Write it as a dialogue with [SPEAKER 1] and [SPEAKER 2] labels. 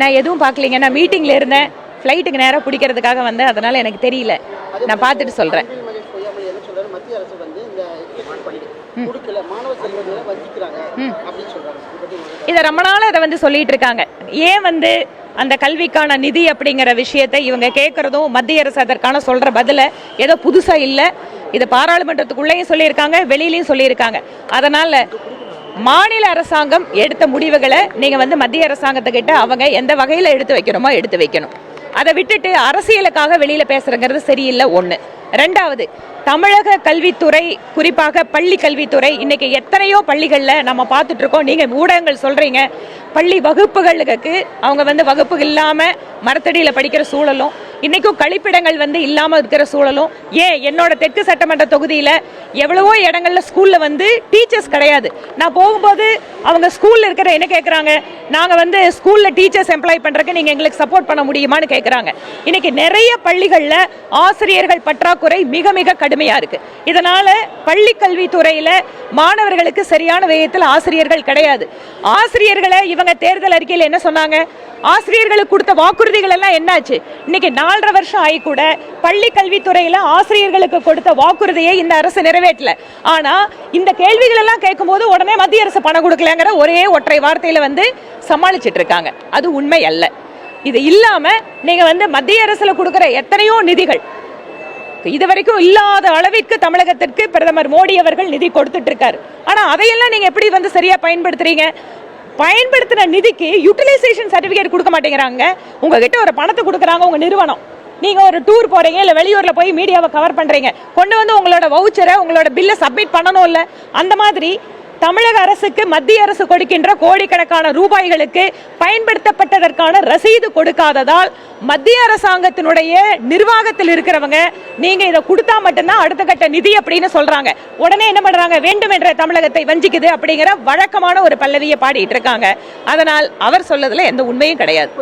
[SPEAKER 1] நான் எதுவும் பார்க்கலீங்க. நான் மீட்டிங்ல இருந்தேன், ஃப்ளைட்டுக்கு நேராக பிடிக்கிறதுக்காக வந்தேன், அதனால எனக்கு தெரியல. நான் பார்த்துட்டு சொல்றேன். இதை ரொம்ப நாள் அதை வந்து சொல்லிட்டு இருக்காங்க. ஏன் வந்து அந்த கல்விக்கான நிதி அப்படிங்கிற விஷயத்தை இவங்க கேட்கறதும் மத்திய அரசு அதற்கான சொல்ற பதில ஏதோ புதுசா இல்லை. இது பாராளுமன்றத்துக்குள்ளேயும் சொல்லியிருக்காங்க, வெளியிலையும் சொல்லியிருக்காங்க. அதனால மாநில அரசாங்கம் எடுத்த முடிவுகளை நீங்க வந்து மத்திய அரசாங்கத்துக்கிட்ட அவங்க எந்த வகையில எடுத்து வைக்கணுமோ எடுத்து வைக்கணும். அதை விட்டுட்டு அரசியலுக்காக வெளியில பேசுறங்கிறது சரியில்லை. ஒண்ணு. ரெண்டாவது, தமிழக கல்வித்துறை, குறிப்பாக பள்ளி கல்வித்துறை, இன்னைக்கு எத்தனையோ பள்ளிகள்ல நம்ம பார்த்துட்டு இருக்கோம். நீங்க ஊடகங்கள் சொல்றீங்க பள்ளி வகுப்புகளுக்கு அவங்க வந்து வகுப்பு இல்லாம மரத்தடியில படிக்கிற சூழலும், இன்னைக்கும் கழிப்பிடங்கள் வந்து இல்லாம இருக்கிற சூழலும். ஏன் என்னோட தெற்கு சட்டமன்ற தொகுதியில எவ்வளவோ இடங்கள்ல ஸ்கூல்ல வந்து டீச்சர்ஸ் கிடையாது. நான் போகும்போது அவங்க ஸ்கூல்ல இருக்கிற என்ன கேட்கறாங்க, நாங்க வந்து ஸ்கூல்ல டீச்சர்ஸ் எம்ப்ளாய் பண்றதுக்கு நீங்க எங்களுக்கு சப்போர்ட் பண்ண முடியுமான்னு கேட்கறாங்க. இன்னைக்கு நிறைய பள்ளிகள்ல ஆசிரியர்கள் பற்றாக்குறை மிக மிக கடுமையா இருக்கு. இதனால பள்ளி கல்வித்துறையில மாணவர்களுக்கு சரியான வேகத்தில் ஆசிரியர்கள் கிடையாது. ஆசிரியர்களை இவங்க தேர்தல் அறிக்கையில் என்ன சொன்னாங்க, ஆசிரியர்களுக்கு கொடுத்த வாக்குறுதிகள் எல்லாம் என்னாச்சு? இன்னைக்கு 4.5 வருஷம் ஆகி கூட பள்ளி கல்வித்துறையில ஆசிரியர்களுக்கு கொடுத்த வாக்குறுதியை இந்த அரசு நிறைவேற்றல. ஆனா இந்த கேள்விகள் எல்லாம் கேட்கும் போது உடனே மத்திய அரசு பணம் கொடுக்கலங்கிற ஒரே ஒற்றை வார்த்தையில வந்து சமாளிச்சிட்டு இருக்காங்க. அது உண்மை அல்ல. இது இல்லாம நீங்க வந்து மத்திய அரசுல கொடுக்கிற எத்தனையோ நிதிகள் இதுவரைக்கும் இல்லாத அளவிற்கு தமிழகத்திற்கு பிரதமர் மோடி அவர்கள் நிதி கொடுத்துட்டு இருக்காரு. ஆனா அதையெல்லாம் நீங்க எப்படி வந்து சரியா பயன்படுத்துறீங்க? பயன்படுத்தின நிதிக்கு யூட்டிலைசேஷன் சர்டிபிகேட் கொடுக்க மாட்டேங்கிறாங்க. உங்ககிட்ட ஒரு பணத்தை கொடுக்குறாங்க உங்க நிறுவனம், நீங்க ஒரு டூர் போறீங்க இல்ல வெளியூர்ல போய் மீடியாவை கவர் பண்றீங்க, கொண்டு வந்து உங்களோட வவுச்சரை உங்களோட பில்லை சப்மிட் பண்ணணும் இல்ல? அந்த மாதிரி தமிழக அரசுக்கு மத்திய அரசு கொடுக்கின்ற கோடிக்கணக்கான ரூபாய்களுக்கு பயன்படுத்தப்பட்டதற்கான ரசீது கொடுக்காததால் மத்திய அரசாங்கத்தினுடைய நிர்வாகத்தில் இருக்கிறவங்க நீங்க இதை கொடுத்தா மட்டும்தான் அடுத்த கட்ட நிதி அப்படின்னு சொல்றாங்க. உடனே என்ன பண்றாங்க, வேண்டும் என்ற தமிழகத்தை வஞ்சிக்குது அப்படிங்கிற வழக்கமான ஒரு பல்லவியை பாடிட்டு இருக்காங்க. அதனால் அவர் சொல்லதுல எந்த உண்மையும் கிடையாது.